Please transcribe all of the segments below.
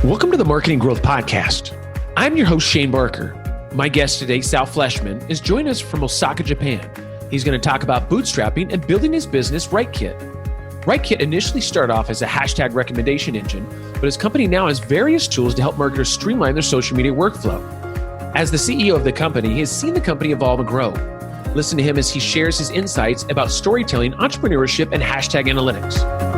Welcome to the Marketing Growth Podcast. I'm your host, Shane Barker. My guest today, Sal Fleshman, is joining us from Osaka, Japan. He's going to talk about bootstrapping and building his business, RightKit. RightKit initially started off as a hashtag recommendation engine, but his company now has various tools to help marketers streamline their social media workflow. As the CEO of the company, he has seen the company evolve and grow. Listen to him as he shares his insights about storytelling, entrepreneurship, and hashtag analytics.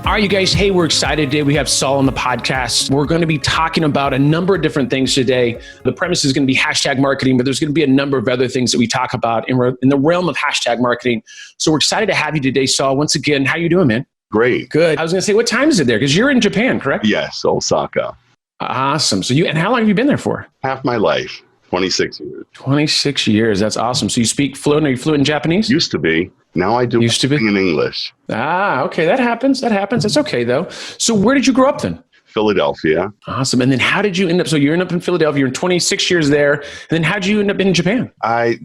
All right, you guys. Hey, we're excited today. We have Sal on the podcast. We're going to be talking about a number of different things today. The premise is going to be hashtag marketing, but there's going to be a number of other things that we talk about in the realm of hashtag marketing. So we're excited to have you today, Sal. Once again, how you doing, man? Great. Good. I was going to say, what time is it there? Because you're in Japan, correct? Yes, Osaka. Awesome. And how long have you been there for? Half my life, 26 years. 26 years. That's awesome. So you speak fluent? Are you fluent in Japanese? Used to be. Now I do Used to be in English. Okay. That happens. That's okay, though. So where did you grow up then? Philadelphia. Awesome. And then how did you end up? So you ended up in Philadelphia. You're 26 years there. And then how did you end up in Japan?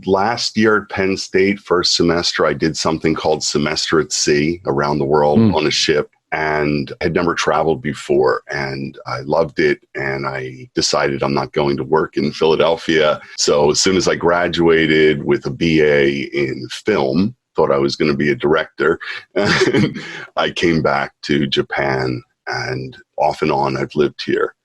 Last year at Penn State, first semester, I did something called Semester at Sea around the world on a ship. And I had never traveled before, and I loved it. And I decided I'm not going to work in Philadelphia. So as soon as I graduated with a BA in film, thought I was going to be a director, and I came back to Japan, and off and on I've lived here.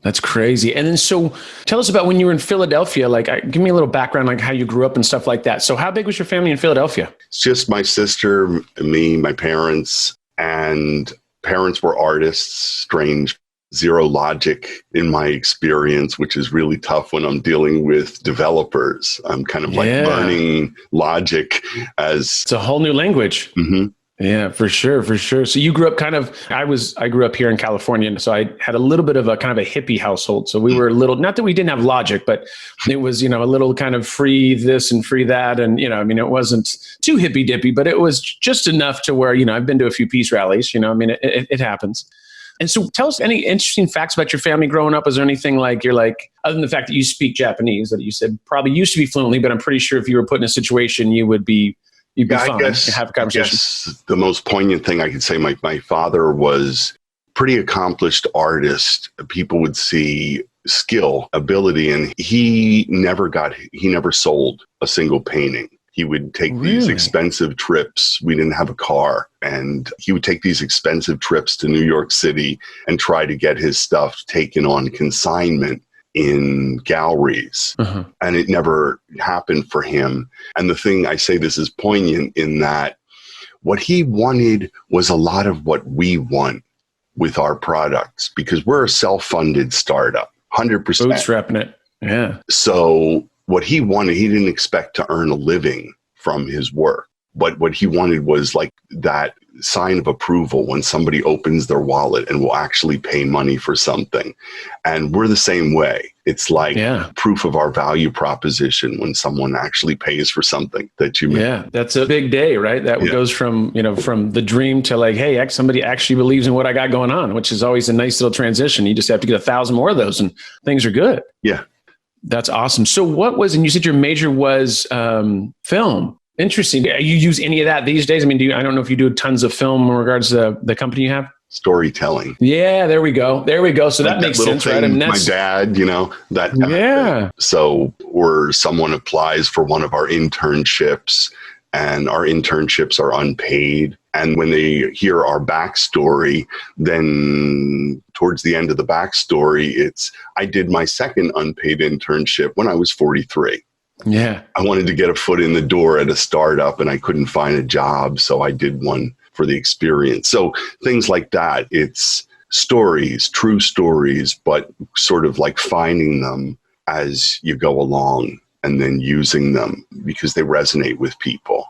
That's crazy. And then so tell us about when you were in Philadelphia, give me a little background, like how you grew up and stuff like that. So how big was your family in Philadelphia? It's just my sister, me, my parents. And parents were artists, strange, zero logic in my experience, which is really tough when I'm dealing with developers. I'm kind of learning logic as... It's a whole new language. Mm-hmm. Yeah, for sure. So you grew up I grew up here in California, and so I had a little bit of a kind of a hippie household. So we were not that we didn't have logic, but it was, a little kind of free this and free that. And, it wasn't too hippy dippy, but it was just enough to where, I've been to a few peace rallies, it happens. And so tell us any interesting facts about your family growing up. Is there anything other than the fact that you speak Japanese, that you said probably used to be fluently, but I'm pretty sure if you were put in a situation, you'd be fine and have a conversation. I guess the most poignant thing I could say, my father was pretty accomplished artist. People would see skill, ability, and he never sold a single painting. He would take these expensive trips. We didn't have a car, and he would take these expensive trips to New York City and try to get his stuff taken on consignment in galleries. And it never happened for him. And the thing I say, this is poignant in that what he wanted was a lot of what we want with our products, because we're a self-funded startup, 100%. Bootstrapping it. Yeah. So what he wanted, he didn't expect to earn a living from his work. But what he wanted was like that sign of approval when somebody opens their wallet and will actually pay money for something. And we're the same way. It's like proof of our value proposition when someone actually pays for something that you make. Yeah, that's a big day, right? That goes from the dream to hey, somebody actually believes in what I got going on, which is always a nice little transition. You just have to get 1,000 more of those and things are good. Yeah. That's awesome. So and you said your major was film. Interesting. Do you use any of that these days? I mean, I don't know if you do tons of film in regards to the company you have. Storytelling. Yeah, there we go. So that makes sense, right? I mean, my dad, that kind of thing. So, or someone applies for one of our internships, and our internships are unpaid. And when they hear our backstory, then towards the end of the backstory, I did my second unpaid internship when I was 43. Yeah. I wanted to get a foot in the door at a startup, and I couldn't find a job. So I did one for the experience. So things like that. It's stories, true stories, but sort of like finding them as you go along and then using them because they resonate with people.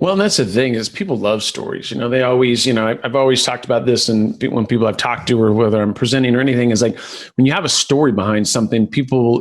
Well, and that's the thing is people love stories. They always, I've always talked about this, and when people I've talked to or whether I'm presenting or anything is when you have a story behind something,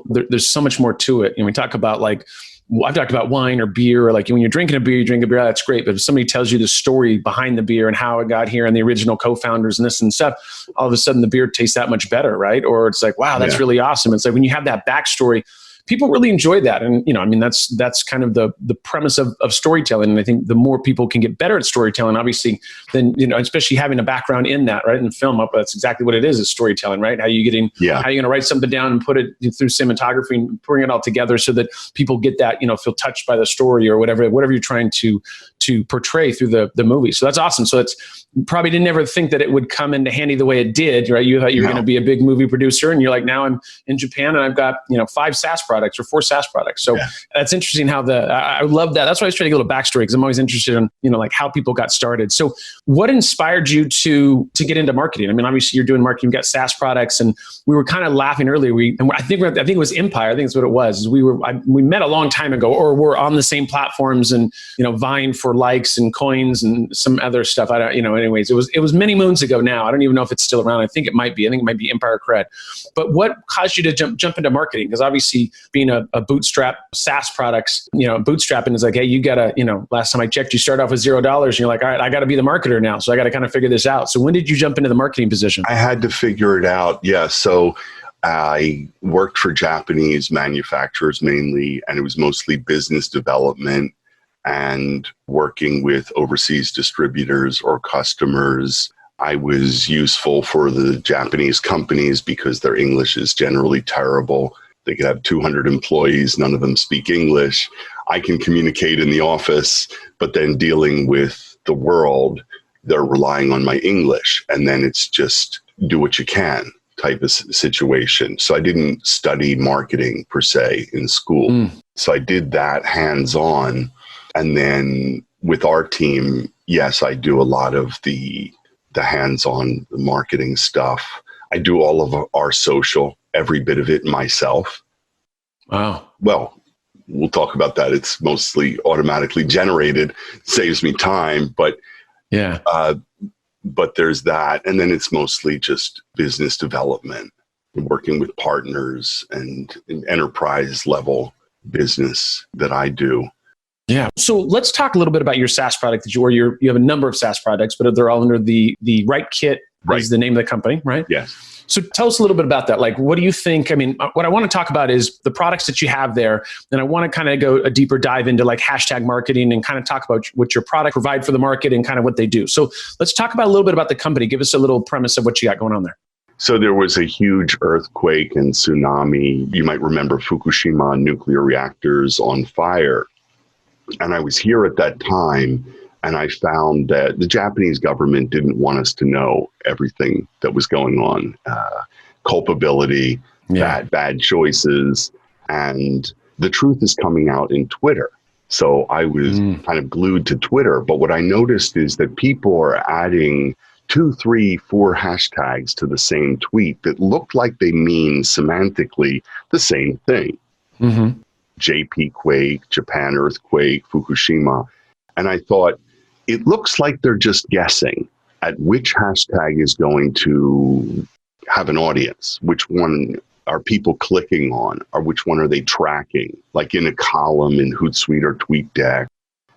there's so much more to it. We talk about I've talked about wine or beer, or when you're drinking a beer, you drink a beer, that's great. But if somebody tells you the story behind the beer and how it got here and the original co-founders and this and stuff, all of a sudden the beer tastes that much better, right? Or it's wow, that's really awesome. It's when you have that backstory, people really enjoy that. And, I mean, that's kind of the premise of storytelling. And I think the more people can get better at storytelling, obviously, then, especially having a background in that, right? In film, that's exactly what it is storytelling, right? How are you going to write something down and put it through cinematography and bring it all together so that people get that, feel touched by the story or whatever you're trying to portray through the movie. So that's awesome. So probably didn't ever think that it would come into handy the way it did, right? You thought you were going to be a big movie producer, and you're like, now I'm in Japan and I've got 5 SaaS products or 4 SaaS products. So that's interesting how I love that. That's why I was trying to get a little backstory, because I'm always interested in like how people got started. So what inspired you to get into marketing? I mean, obviously you're doing marketing, you've got SaaS products, and we were kind of laughing earlier. I think it was Empire. I think that's what it was. We met a long time ago, or we're on the same platforms and vying for likes and coins and some other stuff. I don't anyways, it was many moons ago now. I don't even know if it's still around. I think it might be. I think it might be Empire Cred. But what caused you to jump into marketing? Because obviously being a bootstrap SaaS products, bootstrapping is like, hey, you gotta, last time I checked, you start off with $0 and you're like, all right, I gotta be the marketer now. So I gotta kind of figure this out. So when did you jump into the marketing position? I had to figure it out. Yeah. So I worked for Japanese manufacturers mainly, and it was mostly business development and working with overseas distributors or customers. I was useful for the Japanese companies because their English is generally terrible. They could have 200 employees, none of them speak English. I can communicate in the office, but then dealing with the world, they're relying on my English. And then it's just do what you can type of situation. So I didn't study marketing per se in school. So I did that hands-on. And then with our team, yes, I do a lot of the hands-on marketing stuff. I do all of our social, every bit of it myself. Wow. Well, we'll talk about that. It's mostly automatically generated, saves me time, but but there's that. And then it's mostly just business development, working with partners and enterprise level business that I do. Yeah. So let's talk a little bit about your SaaS product you have a number of SaaS products, but they're all under the RightKit is the name of the company, right? Yes. So tell us a little bit about that. Like, what do you think? I mean, what I want to talk about is the products that you have there. And I want to kind of go a deeper dive into like hashtag marketing and kind of talk about what your product provide for the market and kind of what they do. So let's talk about a little bit about the company. Give us a little premise of what you got going on there. So there was a huge earthquake and tsunami. You might remember Fukushima nuclear reactors on fire. And I was here at that time, and I found that the Japanese government didn't want us to know everything that was going on. Culpability, bad choices, and the truth is coming out in Twitter. So I was kind of glued to Twitter. But what I noticed is that people are adding 2, 3, 4 hashtags to the same tweet that look like they mean semantically the same thing. Mm-hmm. JP quake, Japan earthquake, Fukushima. And I thought, it looks like they're just guessing at which hashtag is going to have an audience. Which one are people clicking on? Or which one are they tracking? Like in a column in Hootsuite or TweetDeck,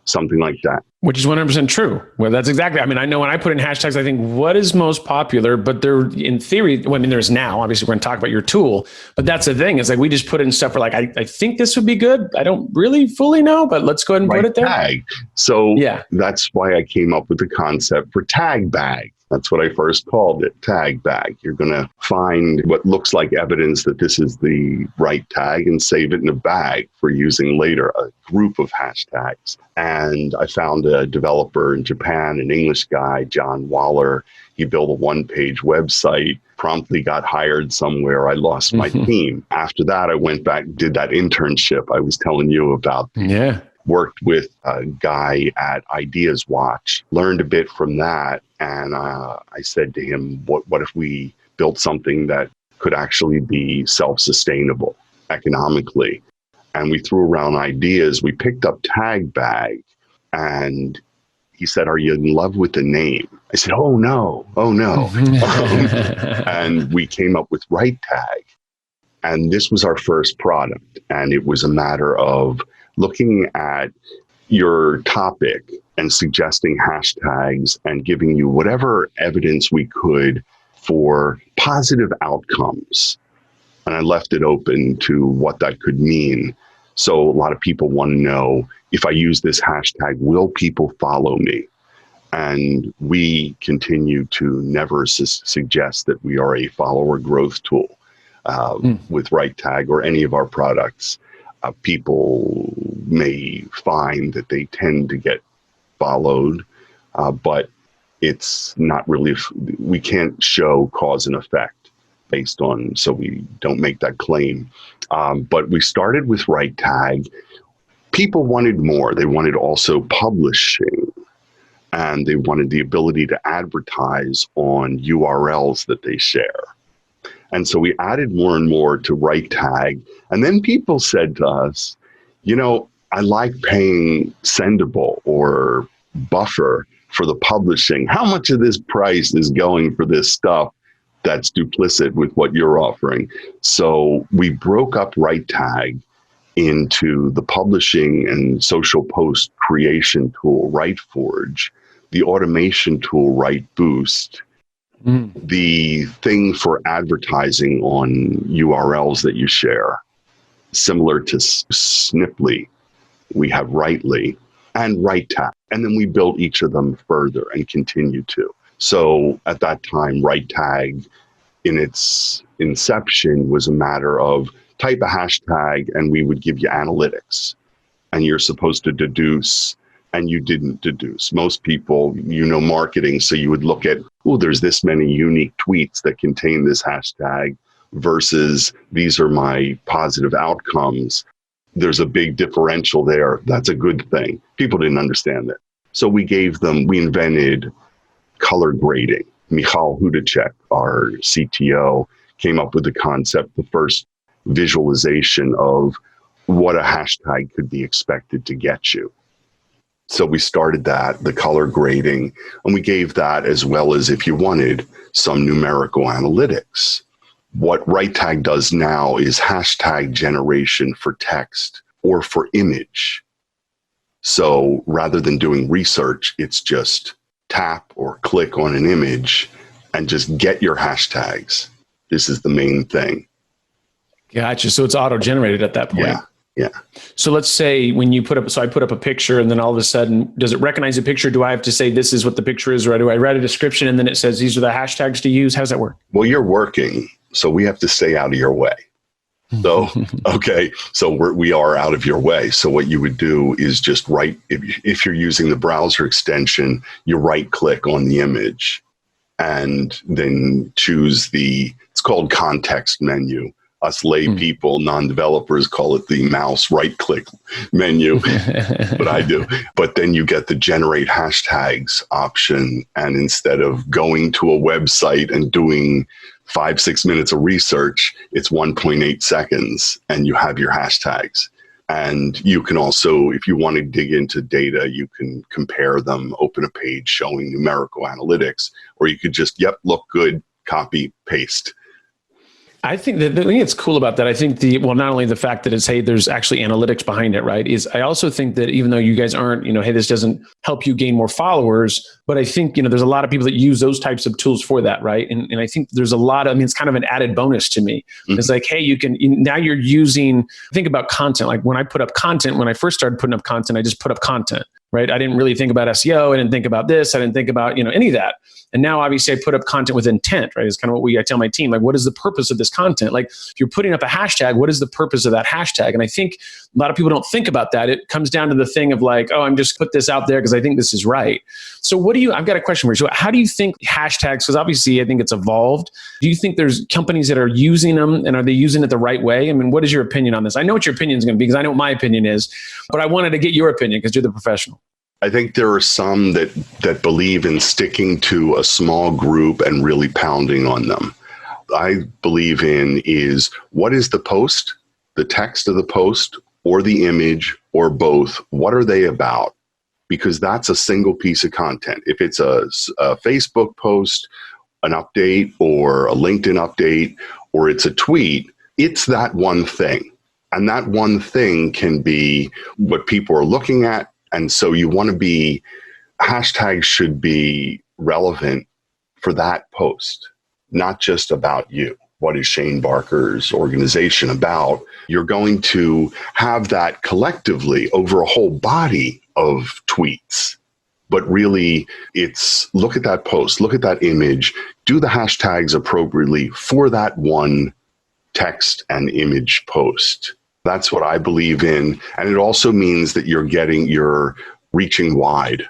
something like that. Which is 100% true. Well, that's exactly. I mean, I know when I put in hashtags, I think what is most popular, but they're in theory, well, I mean, there's now, obviously we're going to talk about your tool, but that's the thing. It's like, we just put in stuff for like, I think this would be good. I don't really fully know, but let's go ahead and put it there. Tag. So that's why I came up with the concept for Tag Bag. That's what I first called it, Tag Bag. You're going to find what looks like evidence that this is the right tag and save it in a bag for using later, a group of hashtags. And I found a developer in Japan, an English guy, John Waller. He built a one-page website, promptly got hired somewhere. I lost my team. After that, I went back, did that internship I was telling you about. Yeah. Worked with a guy at Ideas Watch, learned a bit from that. And I said to him, what if we built something that could actually be self-sustainable economically? And we threw around ideas. We picked up Tag Bag, and he said, are you in love with the name? I said, oh no. And we came up with Right Tag. And this was our first product. And it was a matter of looking at your topic and suggesting hashtags and giving you whatever evidence we could for positive outcomes And I left it open to what that could mean. So a lot of people want to know, if I use this hashtag, will people follow me? And we continue to never suggest that we are a follower growth tool with RightTag or any of our products. People may find that they tend to get followed, but it's not really, we can't show cause and effect based on, so we don't make that claim. But we started with RightTag. People wanted more. They wanted also publishing, and they wanted the ability to advertise on URLs that they share. And so we added more and more to RightTag. And then people said to us, I like paying Sendable or Buffer for the publishing. How much of this price is going for this stuff that's duplicit with what you're offering? So we broke up RightTag into the publishing and social post creation tool, RightForge, the automation tool, RightBoost, the thing for advertising on URLs that you share, similar to Sniply. We have Rightly and RightTag. And then we built each of them further and continue to. So at that time, RightTag in its inception was a matter of type a hashtag and we would give you analytics. And you're supposed to deduce, and you didn't deduce. Most people, marketing, so you would look at, there's this many unique tweets that contain this hashtag versus these are my positive outcomes. There's a big differential there. That's a good thing. People didn't understand that. So we invented color grading. Michal Hudacek, our CTO, came up with the concept, the first visualization of what a hashtag could be expected to get you. So we started that, the color grading, and we gave that as well as, if you wanted, some numerical analytics. What RightTag does now is hashtag generation for text or for image. So rather than doing research, it's just tap or click on an image and just get your hashtags. This is the main thing. Gotcha. So it's auto-generated at that point. Yeah. So let's say when you I put up a picture and then all of a sudden, does it recognize a picture? Do I have to say this is what the picture is, or do I write a description and then it says these are the hashtags to use? How does that work? Well, you're working, so we have to stay out of your way. So, okay, so we are out of your way. So what you would do is just if you're using the browser extension, you right click on the image and then choose it's called context menu. Us lay people, non-developers call it the mouse right-click menu, but I do. But then you get the generate hashtags option, and instead of going to a website and doing 5-6 minutes of research, it's 1.8 seconds, and you have your hashtags. And you can also, if you want to dig into data, you can compare them, open a page showing numerical analytics, or you could just, look good, copy, paste. I think the thing that's cool about that, I think not only the fact that it's, hey, there's actually analytics behind it, right? Is I also think that even though you guys aren't, hey, this doesn't help you gain more followers, but I think, there's a lot of people that use those types of tools for that, right? And I think there's a lot of, it's kind of an added bonus to me. Mm-hmm. It's like, hey, now you're using, think about content. Like when I put up content, when I first started putting up content, I just put up content, right? I didn't really think about SEO. I didn't think about this. I didn't think about, any of that. And now obviously I put up content with intent, right? It's kind of what I tell my team, like, what is the purpose of this content? Like if you're putting up a hashtag, what is the purpose of that hashtag? And I think a lot of people don't think about that. It comes down to the thing of like, I'm just put this out there because I think this is right. So I've got a question for you. So how do you think hashtags, because obviously I think it's evolved. Do you think there's companies that are using them, and are they using it the right way? I mean, what is your opinion on this? I know what your opinion is going to be because I know what my opinion is, but I wanted to get your opinion because you're the professional. I think there are some that believe in sticking to a small group and really pounding on them. I believe in is, what is the post, the text of the post, or the image, or both? What are they about? Because that's a single piece of content. If it's a Facebook post, an update, or a LinkedIn update, or it's a tweet, it's that one thing. And that one thing can be what people are looking at. And so hashtags should be relevant for that post, not just about you. what is Shane Barker's organization about, you're going to have that collectively over a whole body of tweets. But really, it's look at that post, look at that image, do the hashtags appropriately for that one text and image post. That's what I believe in. And it also means that you're reaching wide,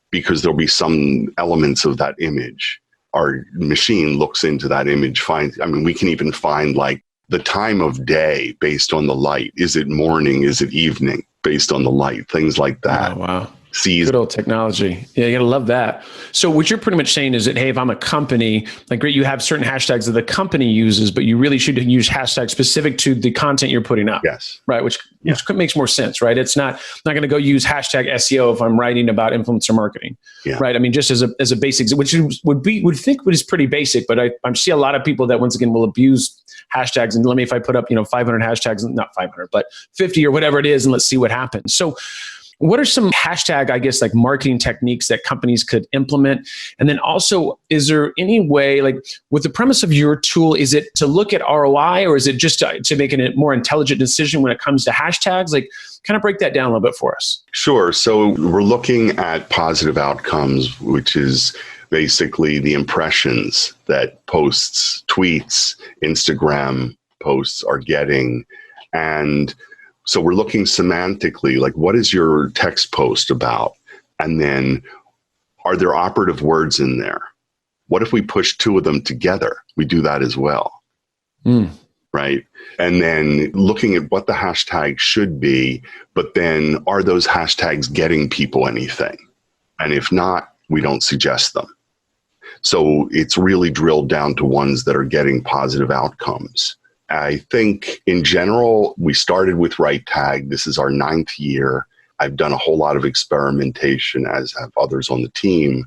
because there'll be some elements of that image. Our machine looks into that image, we can even find like the time of day based on the light. Is it morning? Is it evening? Based on the light, things like that. Oh, wow. Good old technology. Yeah, you gotta love that. So what you're pretty much saying is that, hey, if I'm a company, like great, you have certain hashtags that the company uses, but you really should use hashtags specific to the content you're putting up. Yes. Which makes more sense, right? It's not going to go use hashtag SEO if I'm writing about influencer marketing, right? I mean, just as a basic, which would think is pretty basic, but I see a lot of people that once again will abuse hashtags. And if I put up 500 hashtags, not 500, but 50 or whatever it is, and let's see what happens. So what are some hashtag, I guess, like marketing techniques that companies could implement? And then also, is there any way, like with the premise of your tool, is it to look at ROI, or is it just to make a more intelligent decision when it comes to hashtags? Like, kind of break that down a little bit for us. Sure. So we're looking at positive outcomes, which is basically the impressions that posts, tweets, Instagram posts are getting. And so we're looking semantically, like what is your text post about? And then are there operative words in there? What if we push two of them together? We do that as well, right? And then looking at what the hashtag should be, but then are those hashtags getting people anything? And if not, we don't suggest them. So it's really drilled down to ones that are getting positive outcomes. I think in general, we started with Right Tag. This is our 9th year. I've done a whole lot of experimentation, as have others on the team.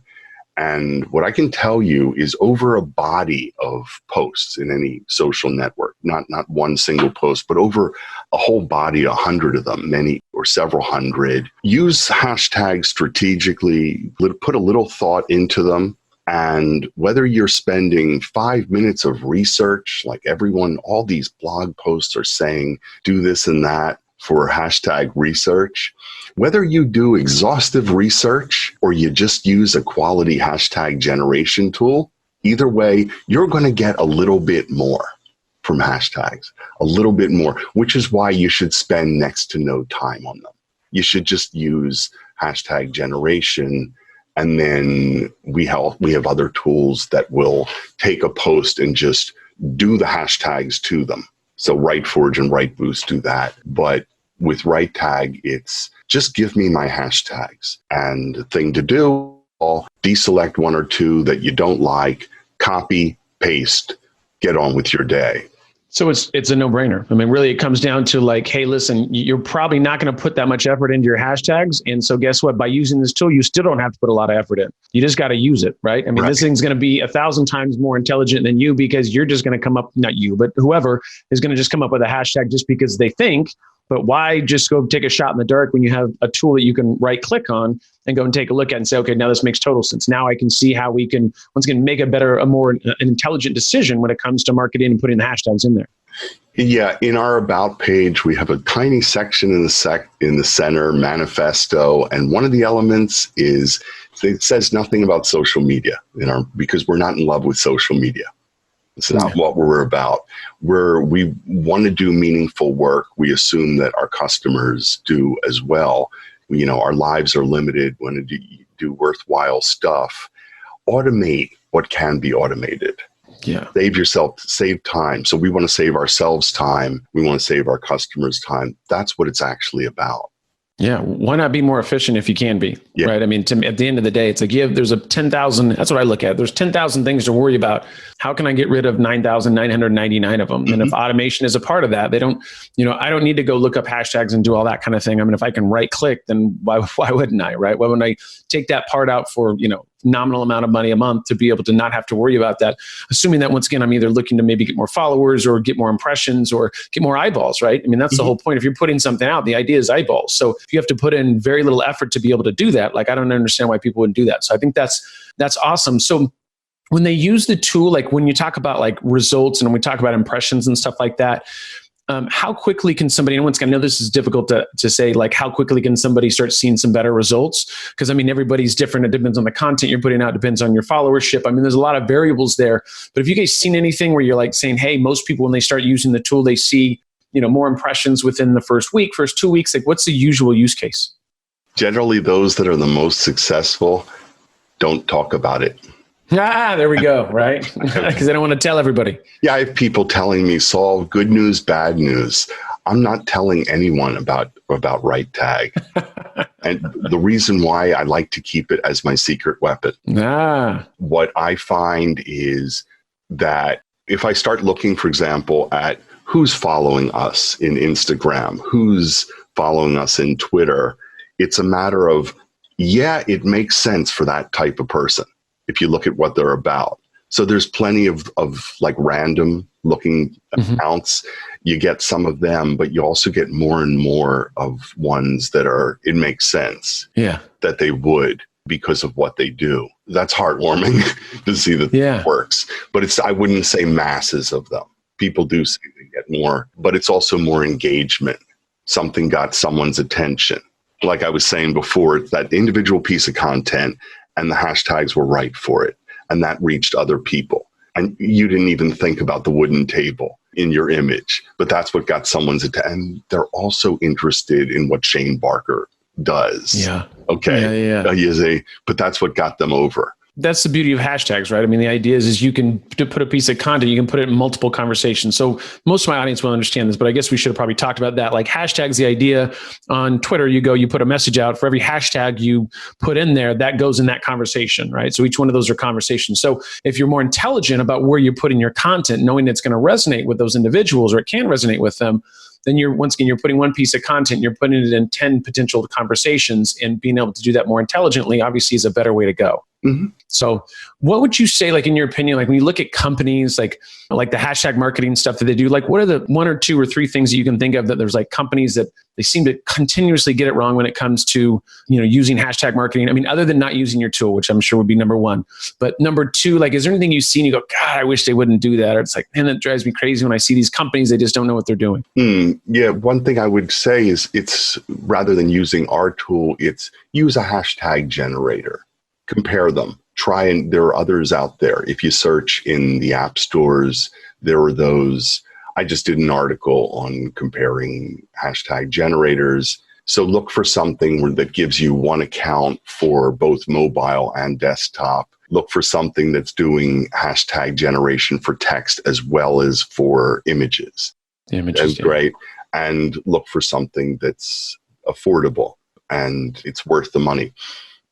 And what I can tell you is over a body of posts in any social network, not one single post, but over a whole body, 100 of them, many or several hundred, use hashtags strategically, put a little thought into them. And whether you're spending 5 minutes of research, like all these blog posts are saying, do this and that for hashtag research, whether you do exhaustive research or you just use a quality hashtag generation tool, either way, you're going to get a little bit more from hashtags, a little bit more, which is why you should spend next to no time on them. You should just use hashtag generation. And then we have other tools that will take a post and just do the hashtags to them. So RightForge and RightBoost do that. But with Right Tag, it's just give me my hashtags. And the thing to do, I'll deselect one or two that you don't like, copy, paste, get on with your day. So it's a no-brainer. I mean, really, it comes down to like, hey, listen, you're probably not going to put that much effort into your hashtags. And so guess what? By using this tool, you still don't have to put a lot of effort in. You just got to use it, right? I mean, This thing's going to be 1,000 times more intelligent than you, because you're just going to come up, not you, but whoever is going to just come up with a hashtag just because they think. But why just go take a shot in the dark when you have a tool that you can right click on and go and take a look at and say, okay, now this makes total sense. Now I can see how we can, once again, make a more intelligent decision when it comes to marketing and putting the hashtags in there. Yeah, in our About page, we have a tiny section in the center, manifesto, and one of the elements is it says nothing about social media because we're not in love with social media. It's not what we're about. We want to do meaningful work. We assume that our customers do as well. Our lives are limited. We want to do worthwhile stuff. Automate what can be automated. Yeah. Save time. So we want to save ourselves time. We want to save our customers time. That's what it's actually about. Yeah. Why not be more efficient if you can be, right? I mean, at the end of the day, it's like, there's 10,000, that's what I look at. There's 10,000 things to worry about. How can I get rid of 9,999 of them? And if automation is a part of that, I don't need to go look up hashtags and do all that kind of thing. I mean, if I can right click, then why wouldn't I, right? Why wouldn't I take that part out for, nominal amount of money a month to be able to not have to worry about that, assuming that once again, I'm either looking to maybe get more followers or get more impressions or get more eyeballs, right? I mean, that's the whole point. If you're putting something out, the idea is eyeballs. So if you have to put in very little effort to be able to do that, like, I don't understand why people wouldn't do that. So I think that's awesome. So when they use the tool, like when you talk about like results and when we talk about impressions and stuff like that, how quickly can somebody, and once again, I know this is difficult to say, like how quickly can somebody start seeing some better results? Because I mean, everybody's different. It depends on the content you're putting out, depends on your followership. I mean, there's a lot of variables there. But have you guys seen anything where you're like saying, hey, most people, when they start using the tool, they see, more impressions within the first week, first 2 weeks? Like what's the usual use case? Generally, those that are the most successful don't talk about it. There we go, right? Because I don't want to tell everybody. Yeah, I have people telling me, Saul, good news, bad news. I'm not telling anyone about Right Tag. And the reason why I like to keep it as my secret weapon. What I find is that if I start looking, for example, at who's following us in Instagram, who's following us in Twitter, it's a matter of, it makes sense for that type of person if you look at what they're about. So there's plenty of like random looking accounts. You get some of them, but you also get more and more of ones that it makes sense that they would because of what they do. That's heartwarming to see that it works. But I wouldn't say masses of them. People do say they get more, but it's also more engagement. Something got someone's attention. Like I was saying before, it's that individual piece of content and the hashtags were right for it. And that reached other people. And you didn't even think about the wooden table in your image, but that's what got someone's attention. And they're also interested in what Shane Barker does. Yeah. Okay. But that's what got them over. That's the beauty of hashtags, right? I mean, the idea is you can put a piece of content, you can put it in multiple conversations. So most of my audience will understand this, but I guess we should have probably talked about that. Like hashtags, the idea on Twitter, you put a message out. For every hashtag you put in there, that goes in that conversation, right? So each one of those are conversations. So if you're more intelligent about where you're putting your content, knowing it's going to resonate with those individuals or it can resonate with them, then you're putting one piece of content, you're putting it in 10 potential conversations, and being able to do that more intelligently obviously is a better way to go. Mm-hmm. So what would you say, like in your opinion, like when you look at companies like the hashtag marketing stuff that they do, like what are the 1 or 2 or 3 things that you can think of that there's like companies that they seem to continuously get it wrong when it comes to, using hashtag marketing? I mean, other than not using your tool, which I'm sure would be number 1, but number 2, like, is there anything you see and you go, God, I wish they wouldn't do that? Or it's like, man, that drives me crazy when I see these companies, they just don't know what they're doing. Yeah. One thing I would say is it's rather than using our tool, it's use a hashtag generator. Compare them. There are others out there. If you search in the app stores, there are those. I just did an article on comparing hashtag generators. So look for something that gives you one account for both mobile and desktop. Look for something that's doing hashtag generation for text as well as for images. That's great. And look for something that's affordable and it's worth the money.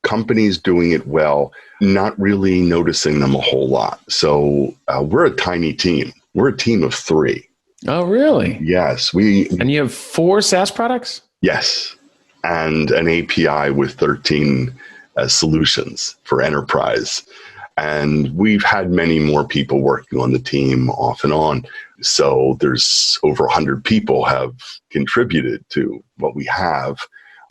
Companies doing it well, not really noticing them a whole lot. So we're a tiny team. We're a team of 3. Oh, really? Yes. And you have 4 SaaS products? Yes. And an API with 13 solutions for enterprise. And we've had many more people working on the team off and on. So there's over 100 people have contributed to what we have.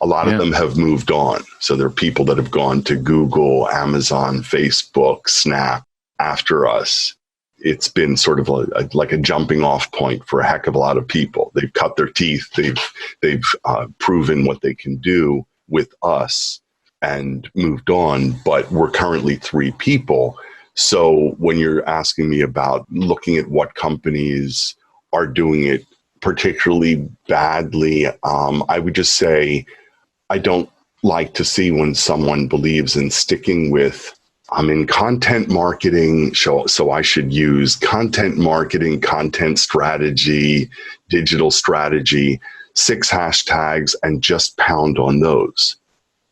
A lot of them have moved on. So there are people that have gone to Google, Amazon, Facebook, Snap after us. It's been sort of like a jumping off point for a heck of a lot of people. They've cut their teeth. They've proven what they can do with us and moved on. But we're currently 3 people. So when you're asking me about looking at what companies are doing it particularly badly, I would just say, I don't like to see when someone believes in sticking with, I'm in content marketing, so I should use content marketing, content strategy, digital strategy, 6 hashtags, and just pound on those.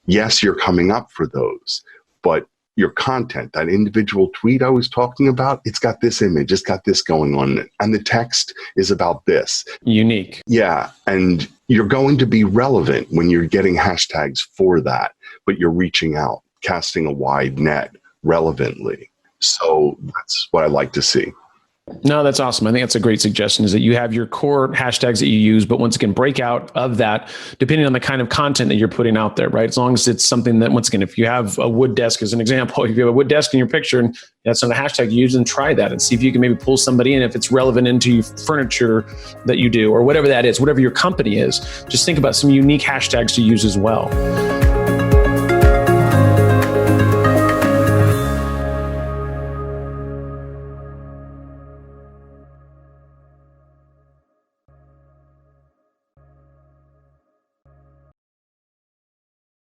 Yes, you're coming up for those, but your content, that individual tweet I was talking about, it's got this image, it's got this going on, and the text is about this. Unique. Yeah, and you're going to be relevant when you're getting hashtags for that, but you're reaching out, casting a wide net relevantly. So that's what I like to see. No, that's awesome. I think that's a great suggestion, is that you have your core hashtags that you use, but once again, break out of that depending on the kind of content that you're putting out there, right? As long as it's something that, once again, if you have a wood desk as an example, if you have a wood desk in your picture and that's not a hashtag you use, then try that and see if you can maybe pull somebody in if it's relevant into furniture that you do or whatever that is, whatever your company is. Just think about some unique hashtags to use as well.